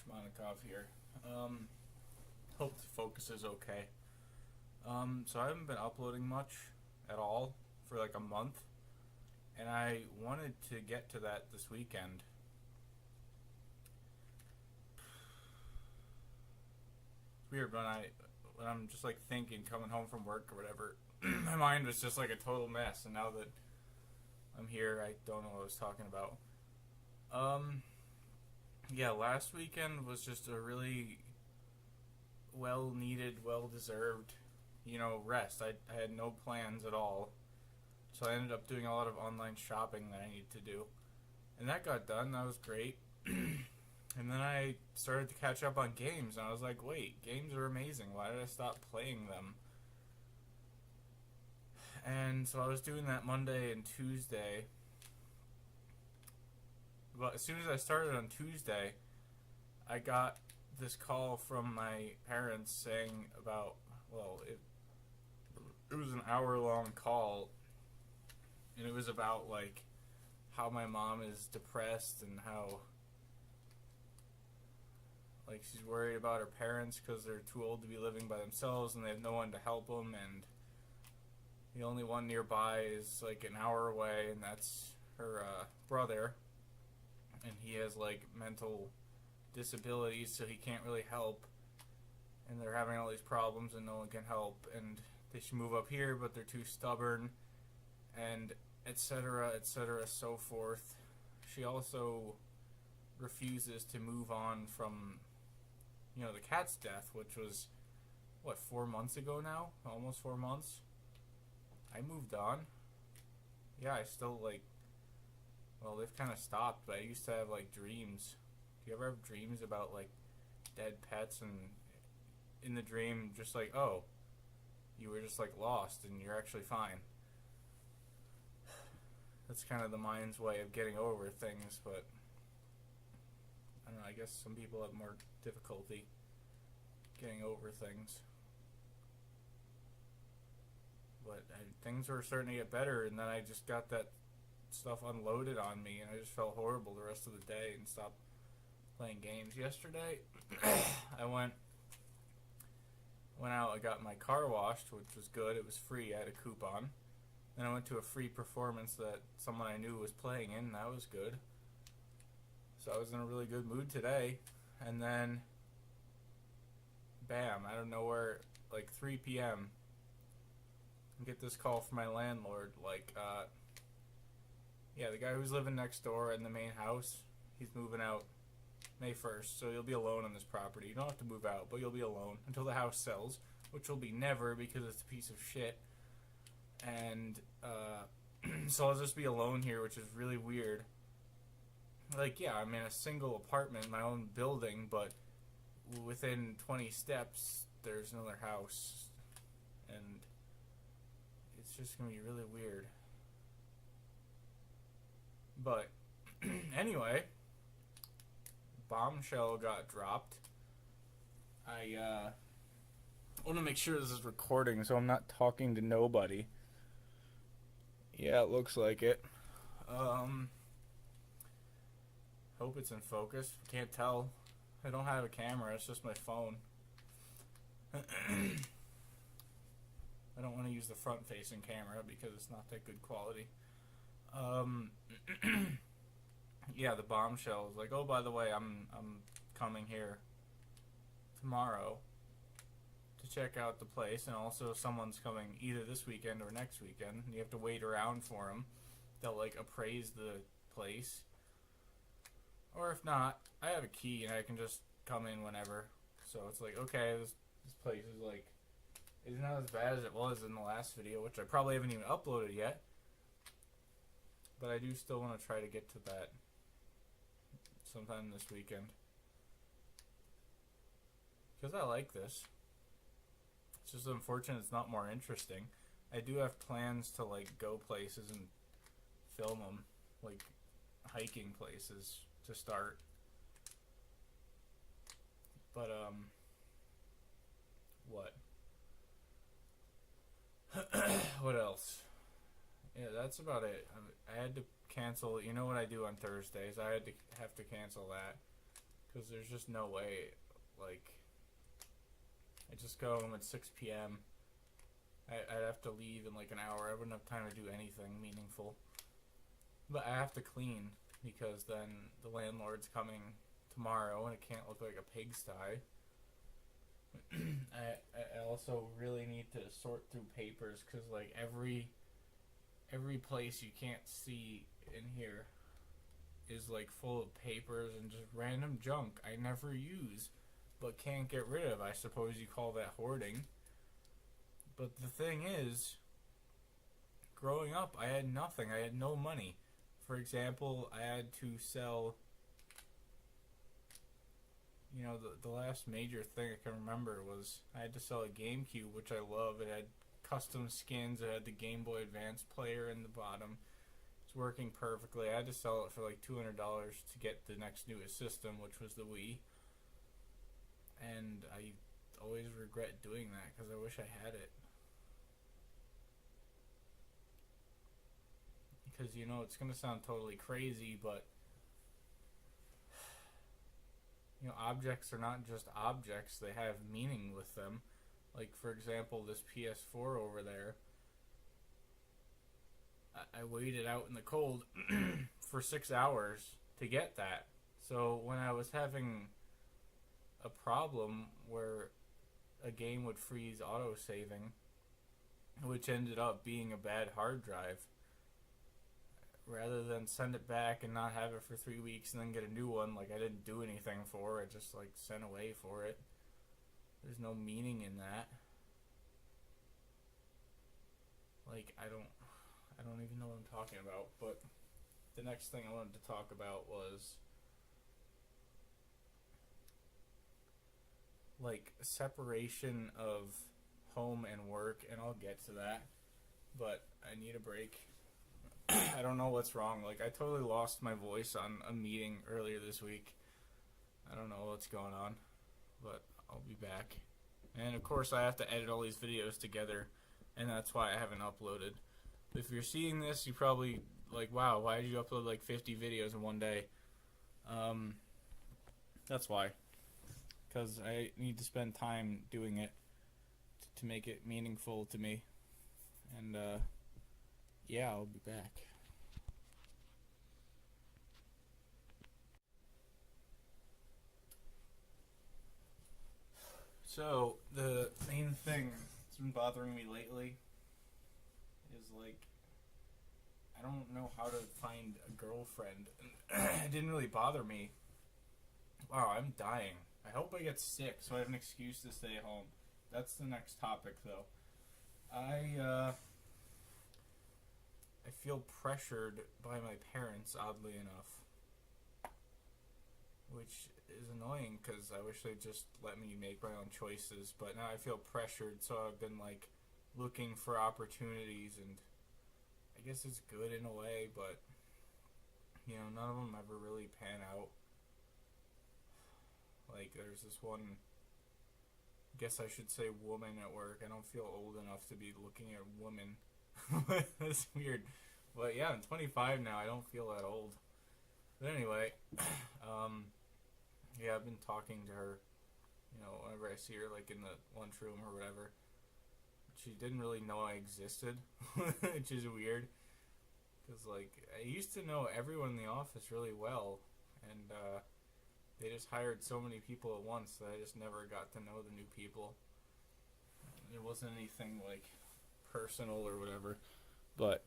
Roshmonikov here. Hope the focus is okay. So I haven't been uploading much at all for like a month, and I wanted to get to that this weekend. It's weird when I'm just like thinking, coming home from work or whatever. My mind was just like a total mess, and now that I'm here, I don't know what I was talking about. Yeah, last weekend was just a really well needed, well deserved, rest. I had no plans at all. So I ended up doing a lot of online shopping that I needed to do. And that got done. That was great. And then I started to catch up on games, and I was like, wait, games are amazing. Why did I stop playing them? And so I was doing that Monday and Tuesday. But as soon as I started on Tuesday, I got this call from my parents saying about, it was an hour-long call, and it was about, like, how my mom is depressed and how, like, she's worried about her parents because they're too old to be living by themselves and they have no one to help them, and the only one nearby is, like, an hour away, and that's her brother, and he has, like, mental disabilities, so he can't really help, and they're having all these problems and no one can help, and they should move up here, but they're too stubborn, and etc., etc., so forth. She also refuses to move on from, the cat's death, which was, 4 months ago now? Almost 4 months? I moved on. Yeah, I still, they've kind of stopped, but I used to have, dreams. Do you ever have dreams about, dead pets, and in the dream, just oh, you were just, lost, and you're actually fine? That's kind of the mind's way of getting over things, but I don't know, I guess some people have more difficulty getting over things. But things were starting to get better, and then I just got that stuff unloaded on me, and I just felt horrible the rest of the day and stopped playing games. Yesterday, I went out, I got my car washed, which was good. It was free. I had a coupon. Then I went to a free performance that someone I knew was playing in, and that was good. So I was in a really good mood today. And then, bam, out of nowhere, 3 p.m., I get this call from my landlord, the guy who's living next door in the main house, he's moving out May 1st, so you'll be alone on this property. You don't have to move out, but you'll be alone until the house sells, which will be never because it's a piece of shit. And, so I'll just be alone here, which is really weird. I'm in a single apartment in my own building, but within 20 steps, there's another house. And it's just going to be really weird. But, anyway, bombshell got dropped. I want to make sure this is recording so I'm not talking to nobody. Yeah, it looks like it. Hope it's in focus. Can't tell. I don't have a camera, it's just my phone. I don't want to use the front-facing camera because it's not that good quality. Yeah, the bombshell was like, oh, by the way, I'm coming here tomorrow to check out the place, and also someone's coming either this weekend or next weekend. You have to wait around for them. They'll appraise the place, or if not, I have a key and I can just come in whenever. So it's okay, this place is it's not as bad as it was in the last video, which I probably haven't even uploaded yet. But I do still want to try to get to that sometime this weekend, because I like this. It's just unfortunate it's not more interesting. I do have plans to go places and film them, hiking places to start. But what? What else? Yeah, that's about it. I had to cancel. You know what I do on Thursdays? I have to cancel that. because there's just no way, like, I just go home at 6 p.m. I'd have to leave in like an hour. I wouldn't have time to do anything meaningful. But I have to clean because then the landlord's coming tomorrow and it can't look like a pigsty. I also really need to sort through papers because like every place you can't see in here is like full of papers and just random junk I never use but can't get rid of. I suppose you call that hoarding. But the thing is, growing up, I had nothing. I had no money. For example, I had to sell, you know, the last major thing I can remember was I had to sell a GameCube, which I love. It had custom skins. It had the Game Boy Advance player in the bottom. It's working perfectly. I had to sell it for like $200 to get the next newest system, which was the Wii. And I always regret doing that because I wish I had it. Because, you know, it's going to sound totally crazy, but, you know, objects are not just objects. They have meaning with them. Like, for example, this PS4 over there. I waited out in the cold for 6 hours to get that. So when I was having a problem where a game would freeze auto-saving, which ended up being a bad hard drive, rather than send it back and not have it for 3 weeks and then get a new one, like I didn't do anything for it, just like sent away for it. There's no meaning in that. Like I don't even know what I'm talking about, but the next thing I wanted to talk about was like separation of home and work, and I'll get to that, but I need a break. I don't know what's wrong. Like, I totally lost my voice on a meeting earlier this week. I don't know what's going on, but I'll be back. And, of course, I have to edit all these videos together, and that's why I haven't uploaded. If you're seeing this, you probably, like, wow, why did you upload, like, 50 videos in one day? That's why. Because I need to spend time doing it to make it meaningful to me. And, yeah, I'll be back. So, the main thing that's been bothering me lately is, like, I don't know how to find a girlfriend. It didn't really bother me. Wow, I'm dying. I hope I get sick so I have an excuse to stay home. That's the next topic, though. I feel pressured by my parents, oddly enough, which is annoying because I wish they'd just let me make my own choices, but now I feel pressured, so I've been, like, looking for opportunities, and I guess it's good in a way, but, you know, none of them ever really pan out. Like, there's this one, I guess I should say woman at work. I don't feel old enough to be looking at women. That's weird. But yeah, I'm 25 now. I don't feel that old. But anyway, yeah, I've been talking to her, you know, whenever I see her, like, in the lunchroom or whatever. She didn't really know I existed, which is weird. Because, like, I used to know everyone in the office really well, and, they just hired so many people at once that I just never got to know the new people. It wasn't anything, like, personal or whatever, but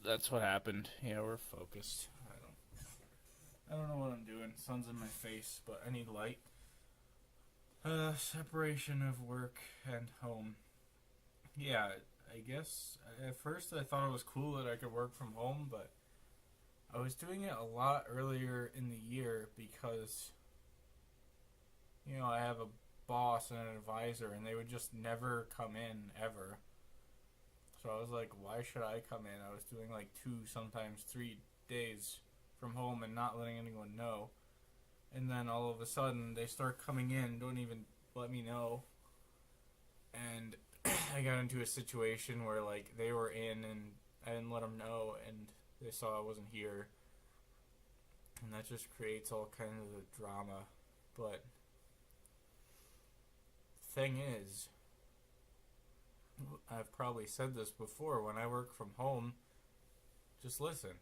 that's what happened. Yeah, we're focused. I don't know what I'm doing. Sun's in my face, but I need light. Separation of work and home. Yeah, I guess at first I thought it was cool that I could work from home, but I was doing it a lot earlier in the year because, you know, I have a boss and an advisor, and they would just never come in, ever. So I was like, why should I come in? I was doing like 2, sometimes 3 days from home and not letting anyone know. And then all of a sudden, they start coming in, don't even let me know. And I got into a situation where, like, they were in and I didn't let them know, and they saw I wasn't here. And that just creates all kinds of drama. But thing is, I've probably said this before, when I work from home, just listen.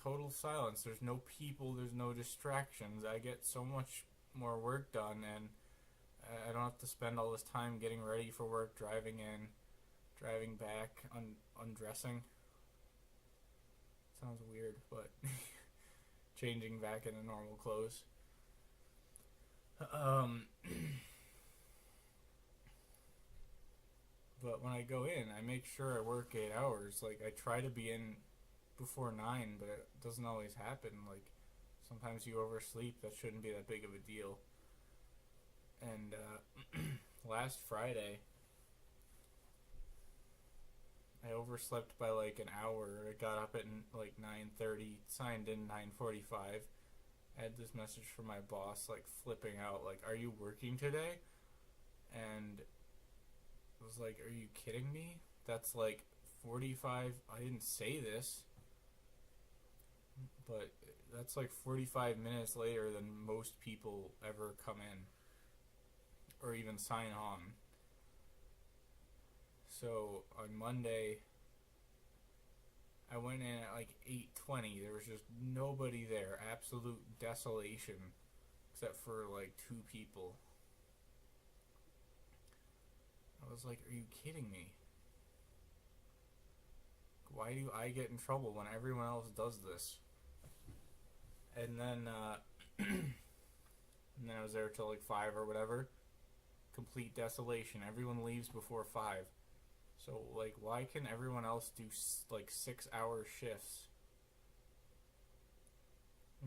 Total silence. There's no people, there's no distractions. I get so much more work done, and I don't have to spend all this time getting ready for work, driving in, driving back, undressing. Sounds weird, but changing back into normal clothes. But when I go in, I make sure I work 8 hours. Like, I try to be in before 9, but it doesn't always happen. Like, sometimes you oversleep. That shouldn't be that big of a deal. And last Friday, I overslept by like an hour. I got up at like 9:30, signed in 9:45. I had this message from my boss, like, flipping out, like, "Are you working today?" And I was like, "Are you kidding me? That's like 45. I didn't say this, but that's like 45 minutes later than most people ever come in or even sign on." So on Monday, I went in at like 8:20. There was just nobody there. Absolute desolation, except for like 2 people. I was like, "Are you kidding me? Why do I get in trouble when everyone else does this?" And then, and then I was there till like 5 or whatever. Complete desolation. Everyone leaves before 5. So, like, why can everyone else do like 6-hour shifts?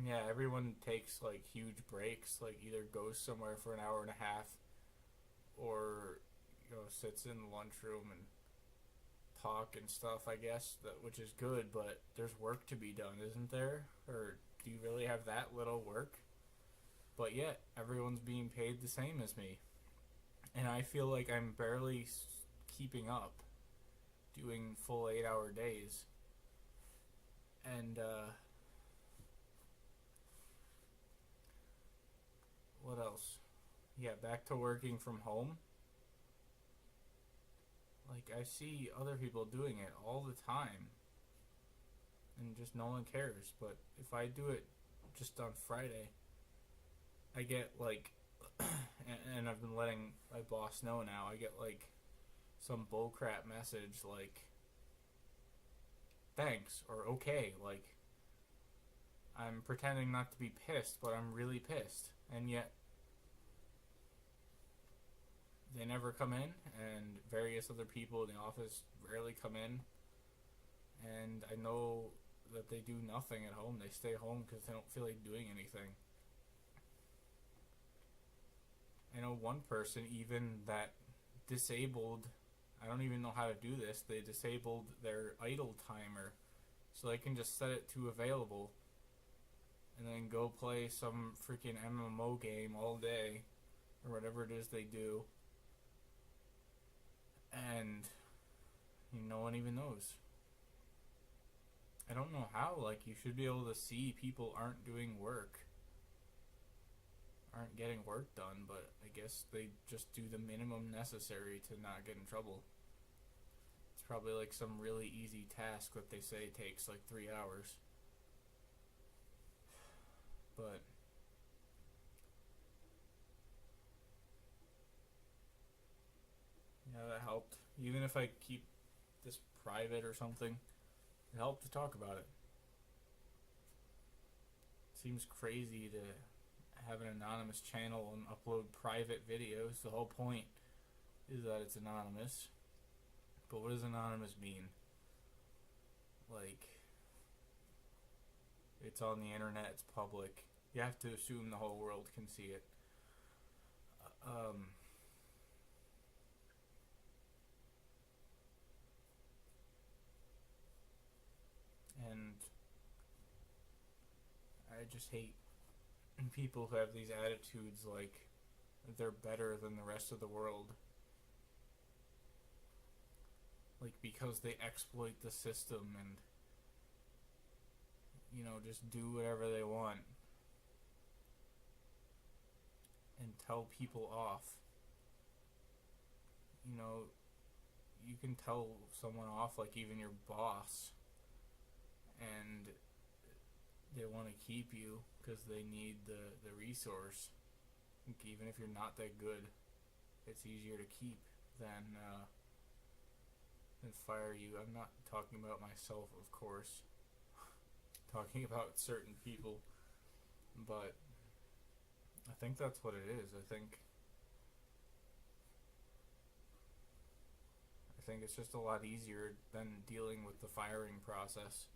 Yeah, everyone takes like huge breaks, like either goes somewhere for an hour and a half, or sits in the lunchroom and talk and stuff. I guess which is good, but there's work to be done, isn't there? Or do you really have that little work? But yet everyone's being paid the same as me, and I feel like I'm barely keeping up, doing full 8-hour days. And what else? Yeah, back to working from home. Like, I see other people doing it all the time, and just no one cares. But if I do it just on Friday, I get like, and I've been letting my boss know now, I get like some bullcrap message like, "Thanks," or "Okay." Like, I'm pretending not to be pissed, but I'm really pissed. And yet, they never come in, and various other people in the office rarely come in. And I know that they do nothing at home. They stay home because they don't feel like doing anything. I know one person even that disabled, I don't even know how to do this, they disabled their idle timer so they can just set it to available and then go play some freaking MMO game all day or whatever it is they do, and no one even knows. I don't know how. Like, you should be able to see people aren't doing work, aren't getting work done, but I guess they just do the minimum necessary to not get in trouble. It's probably like some really easy task that they say takes like 3 hours. But yeah, that helped. Even if I keep this private or something, it helped to talk about it. Seems crazy to have an anonymous channel and upload private videos. The whole point is that it's anonymous. But what does anonymous mean? Like, it's on the internet, it's public. You have to assume the whole world can see it. And I just hate people who have these attitudes like they're better than the rest of the world. Like, because they exploit the system and, just do whatever they want. and tell people off. You know, you can tell someone off, like even your boss, and they want to keep you because they need the resource. Like, even if you're not that good, it's easier to keep than fire you. I'm not talking about myself, of course. Talking about certain people, but I think that's what it is. I think it's just a lot easier than dealing with the firing process.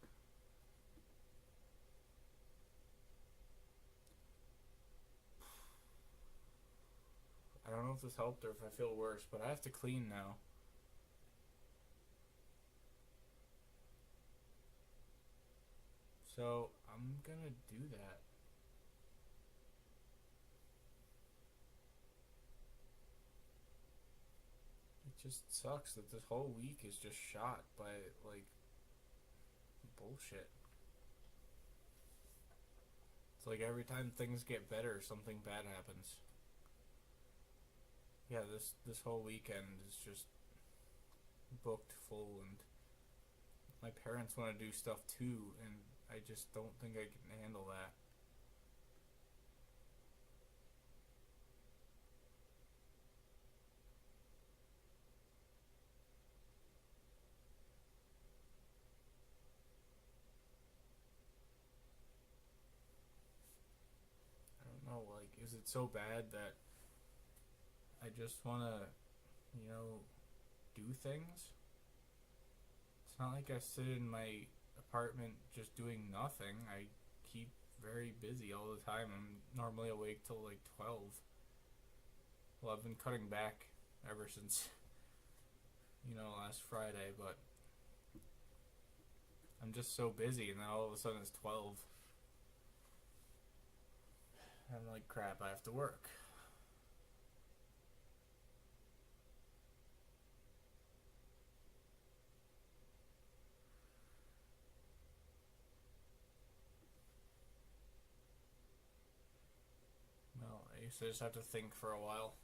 I don't know if this helped or if I feel worse, but I have to clean now. So I'm gonna do that. It just sucks that this whole week is just shot by like bullshit. It's like every time things get better, something bad happens. Yeah, this whole weekend is just booked full, and my parents want to do stuff too, and I just don't think I can handle that. I don't know, like, is it so bad that I just want to, you know, do things? It's not like I sit in my apartment just doing nothing. I keep very busy all the time. I'm normally awake till like 12. Well, I've been cutting back ever since, last Friday, but I'm just so busy, and then all of a sudden it's 12. I'm like, crap, I have to work. Well, I used to just have to think for a while.